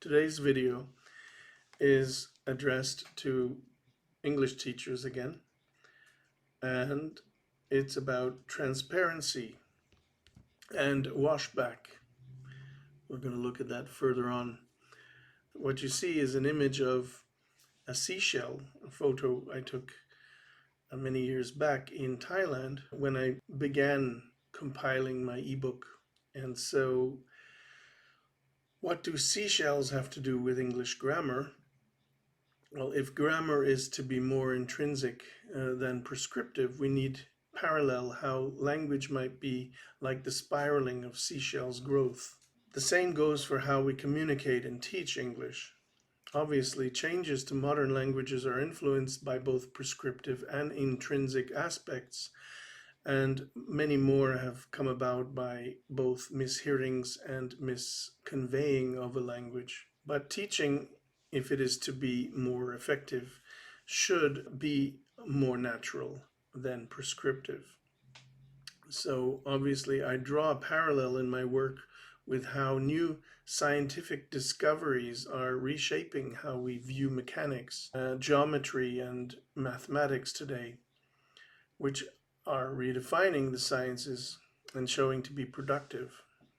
Today's video is addressed to English teachers again, and it's about transparency and washback. We're going to look at that further on. What you see is an image of a seashell, a photo I took many years back in Thailand when I began compiling my ebook. And so what do seashells have to do with English grammar? Well, if grammar is to be more intrinsic than prescriptive, we need parallel how language might be like the spiraling of seashells' growth. The same goes for how we communicate and teach English. Obviously, changes to modern languages are influenced by both prescriptive and intrinsic aspects, and many more have come about by both mishearings and misconveying of a language. But teaching, if it is to be more effective, should be more natural than prescriptive. So obviously I draw a parallel in my work with how new scientific discoveries are reshaping how we view mechanics, geometry, and mathematics today, which are redefining the sciences and showing to be productive.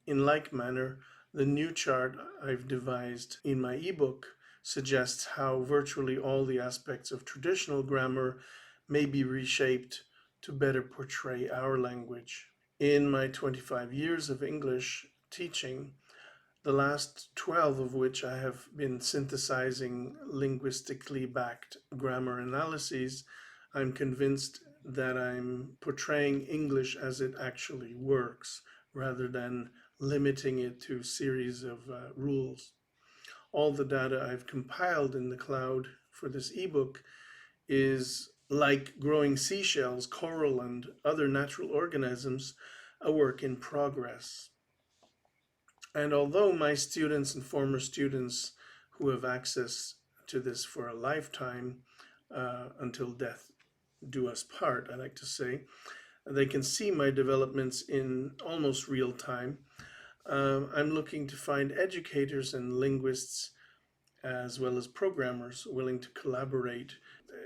In like manner, the new chart I've devised in my ebook suggests how virtually all the aspects of traditional grammar may be reshaped to better portray our language. In my 25 years of English teaching, the last 12 of which I have been synthesizing linguistically backed grammar analyses, I'm convinced that I'm portraying English as it actually works, rather than limiting it to a series of rules. All the data I've compiled in the cloud for this ebook is, like growing seashells, coral, and other natural organisms, a work in progress. And although my students and former students who have access to this for a lifetime, until death do us part, I like to say, they can see my developments in almost real time. I'm looking to find educators and linguists as well as programmers willing to collaborate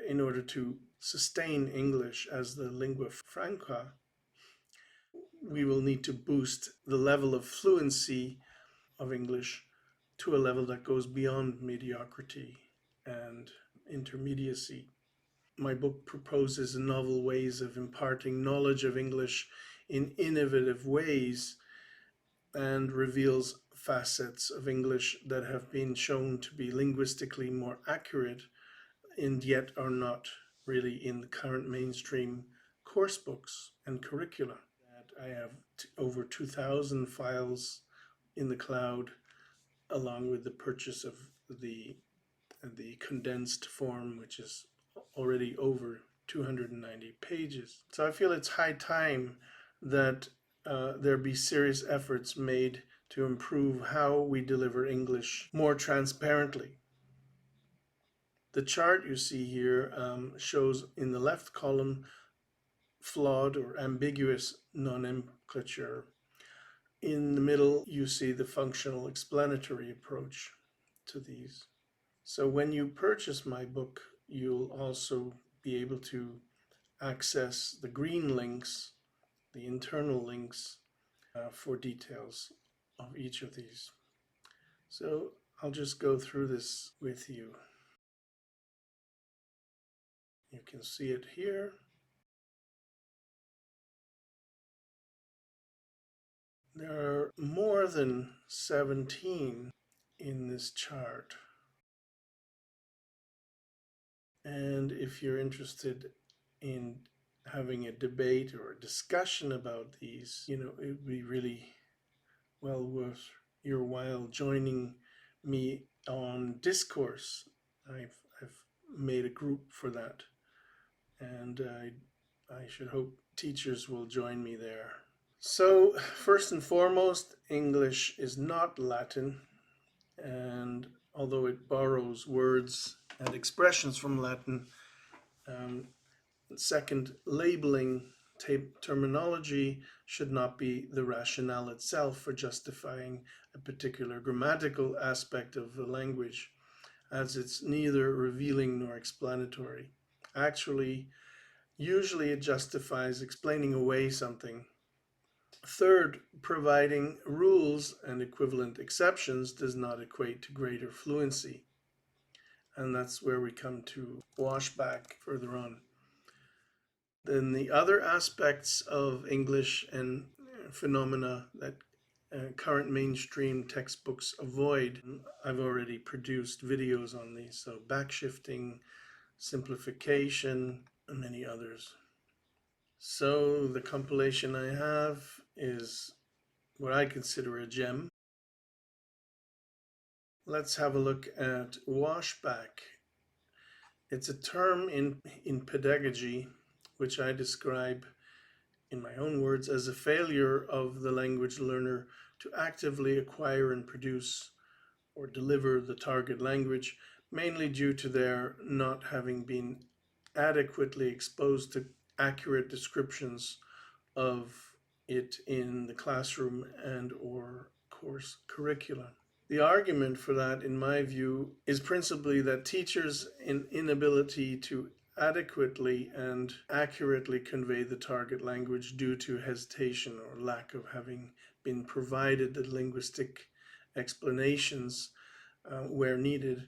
in order to sustain English as the lingua franca. We will need to boost the level of fluency of English to a level that goes beyond mediocrity and intermediacy. My book proposes novel ways of imparting knowledge of English in innovative ways and reveals facets of English that have been shown to be linguistically more accurate and yet are not really in the current mainstream course books and curricula. I have over 2,000 files in the cloud, along with the purchase of the condensed form, which is already over 290 pages. So I feel it's high time that there be serious efforts made to improve how we deliver English more transparently. The chart you see here shows in the left column flawed or ambiguous nomenclature. In the middle, you see the functional explanatory approach to these. So when you purchase my book, you'll also be able to access the green links, the internal links, for details of each of these. So I'll just go through this with you. You can see it here. There are more than 17 in this chart. And if you're interested in having a debate or a discussion about these, it would be really well worth your while joining me on Discourse. I've made a group for that, and I should hope teachers will join me there. So first and foremost, English is not Latin, and although it borrows words and expressions from Latin, second, labeling terminology should not be the rationale itself for justifying a particular grammatical aspect of the language, as it's neither revealing nor explanatory. Actually, usually it justifies explaining away something. Third, providing rules and equivalent exceptions does not equate to greater fluency. And that's where we come to Washback further on. Then the other aspects of English and phenomena that current mainstream textbooks avoid, I've already produced videos on these, so backshifting, simplification, and many others. So the compilation I have is what I consider a gem. Let's have a look at washback. It's a term in pedagogy which I describe in my own words as a failure of the language learner to actively acquire and produce or deliver the target language, mainly due to their not having been adequately exposed to accurate descriptions of it in the classroom and or course curriculum. The argument for that, in my view, is principally that teachers' inability to adequately and accurately convey the target language due to hesitation or lack of having been provided the linguistic explanations where needed,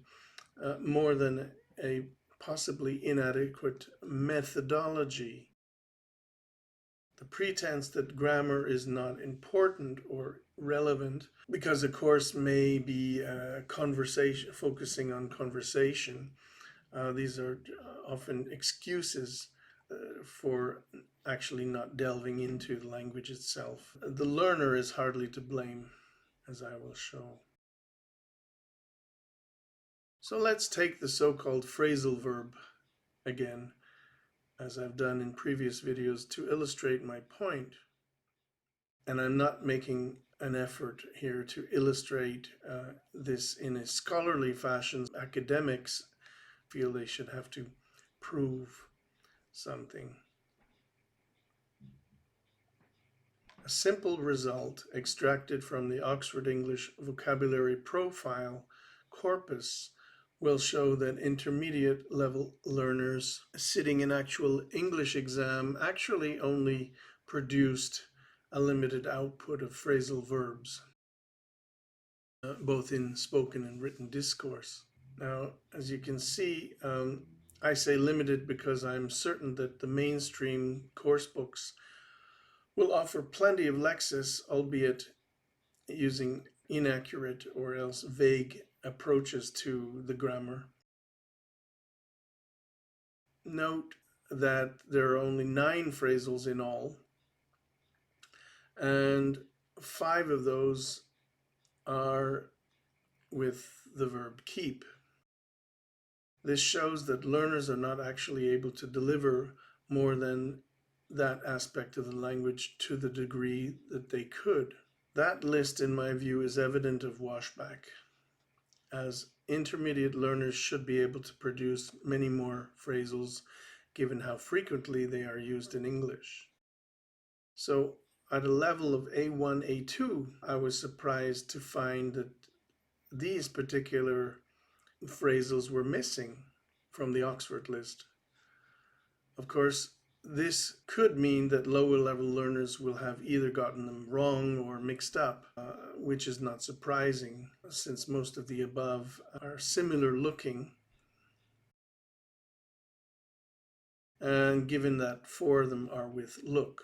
more than a possibly inadequate methodology. The pretense that grammar is not important or relevant because a course may be conversation, focusing on conversation. These are often excuses for actually not delving into the language itself. The learner is hardly to blame, as I will show. So let's take the so-called phrasal verb again, as I've done in previous videos, to illustrate my point. And I'm not making an effort here to illustrate this in a scholarly fashion. Academics feel they should have to prove something. A simple result extracted from the Oxford English Vocabulary Profile corpus will show that intermediate level learners sitting an actual English exam actually only produced a limited output of phrasal verbs, both in spoken and written discourse. Now, as you can see, I say limited because I'm certain that the mainstream course books will offer plenty of lexis, albeit using inaccurate or else vague approaches to the grammar. Note that there are only 9 phrasals in all, and 5 of those are with the verb keep. This shows that learners are not actually able to deliver more than that aspect of the language to the degree that they could. That list, in my view, is evident of washback, as intermediate learners should be able to produce many more phrasals given how frequently they are used in English. So at a level of A1, A2, I was surprised to find that these particular phrasals were missing from the Oxford list. Of course, this could mean that lower level learners will have either gotten them wrong or mixed up, which is not surprising since most of the above are similar looking. And given that 4 of them are with look.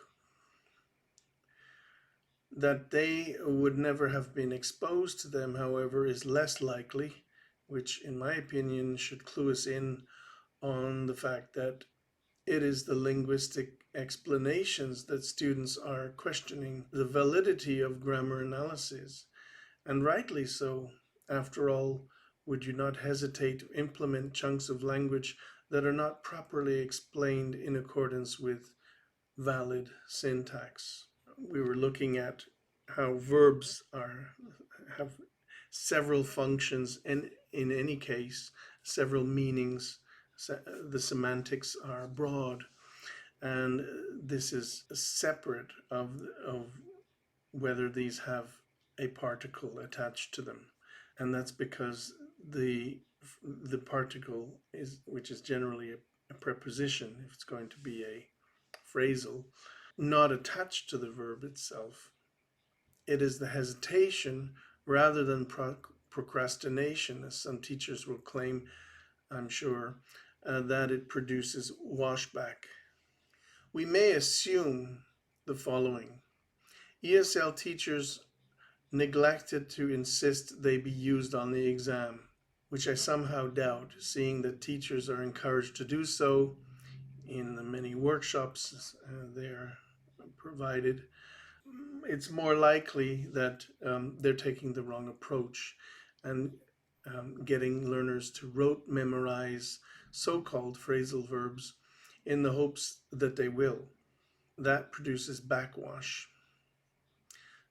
That they would never have been exposed to them, however, is less likely, which in my opinion should clue us in on the fact that it is the linguistic explanations that students are questioning the validity of grammar analysis, and rightly so. After all, would you not hesitate to implement chunks of language that are not properly explained in accordance with valid syntax? We were looking at how verbs have several functions, and in any case, several meanings. The semantics are broad, And this is separate of whether these have a particle attached to them. And that's because the particle is, which is generally a preposition, if it's going to be a phrasal, not attached to the verb itself. It is the hesitation rather than procrastination, as some teachers will claim, I'm sure, that it produces washback. We may assume the following: ESL teachers neglected to insist they be used on the exam, which I somehow doubt, seeing that teachers are encouraged to do so in the many workshops they're provided. It's more likely that they're taking the wrong approach and getting learners to rote memorize so-called phrasal verbs in the hopes that they will. That produces backwash.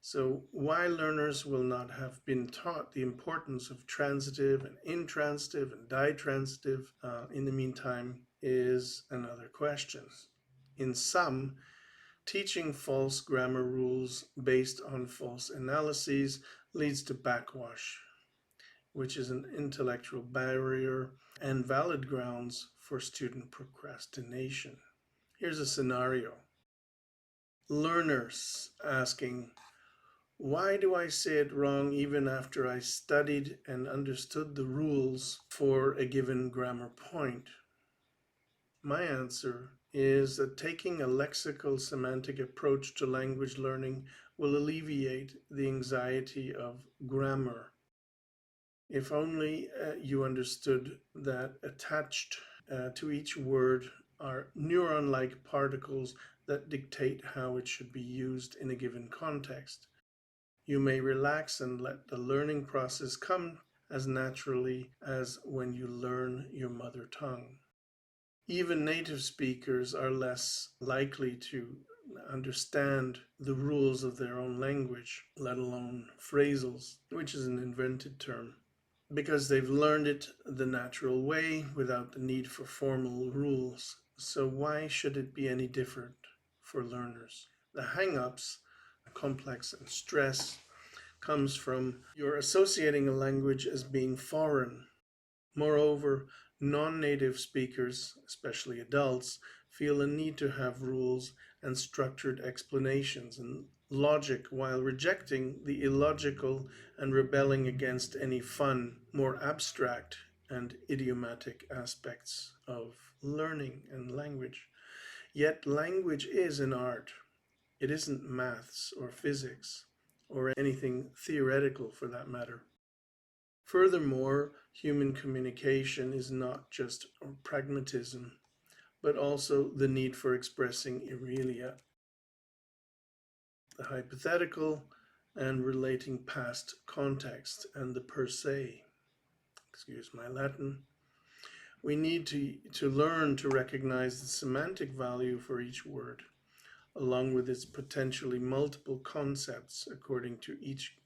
So why learners will not have been taught the importance of transitive and intransitive and ditransitive in the meantime is another question. In sum, teaching false grammar rules based on false analyses leads to backwash, which is an intellectual barrier and valid grounds for student procrastination. Here's a scenario. Learners asking, why do I say it wrong even after I studied and understood the rules for a given grammar point? My answer is that taking a lexical semantic approach to language learning will alleviate the anxiety of grammar. If only you understood that attached to each word are neuron-like particles that dictate how it should be used in a given context. You may relax and let the learning process come as naturally as when you learn your mother tongue. Even native speakers are less likely to understand the rules of their own language, let alone phrasals, which is an invented term, because they've learned it the natural way without the need for formal rules. So why should it be any different for learners? The hang-ups, complex and stress, comes from you're associating a language as being foreign. Moreover, non-native speakers, especially adults, feel a need to have rules and structured explanations and logic while rejecting the illogical and rebelling against any fun, more abstract and idiomatic aspects of learning and language. Yet language is an art. It isn't maths or physics or anything theoretical for that matter. Furthermore, human communication is not just pragmatism, but also the need for expressing Aurelia, the hypothetical, and relating past context, and the per se. Excuse my Latin. We need to learn to recognize the semantic value for each word, along with its potentially multiple concepts according to each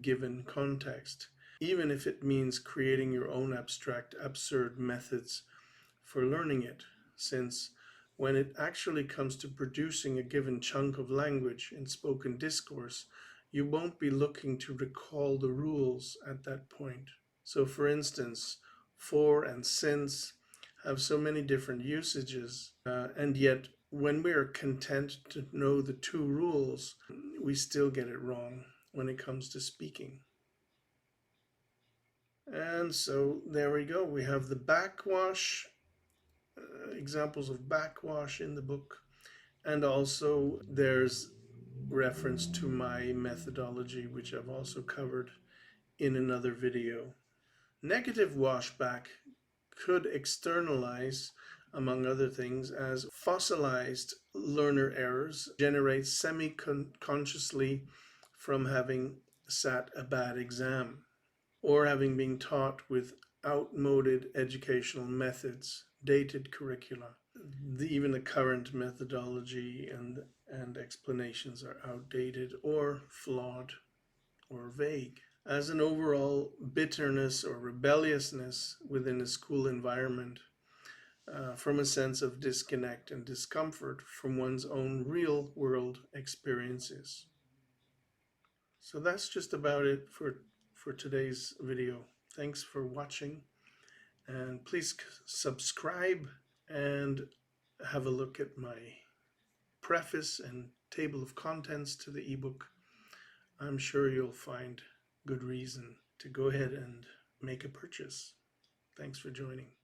given context, even if it means creating your own abstract, absurd methods for learning it, since when it actually comes to producing a given chunk of language in spoken discourse, you won't be looking to recall the rules at that point. So for instance, for and since have so many different usages, and yet when we are content to know the two rules, we still get it wrong when it comes to speaking. And so there we go. We have the backwash, examples of backwash in the book. And also there's reference to my methodology, which I've also covered in another video. Negative washback could externalize, among other things, as fossilized learner errors generate semi-consciously from having sat a bad exam or having been taught with outmoded educational methods, dated curricula. Even the current methodology and explanations are outdated or flawed or vague. As an overall bitterness or rebelliousness within a school environment, from a sense of disconnect and discomfort from one's own real world experiences. So that's just about it for today's video. Thanks for watching, and please subscribe and have a look at my preface and table of contents to the ebook. I'm sure you'll find good reason to go ahead and make a purchase. Thanks for joining.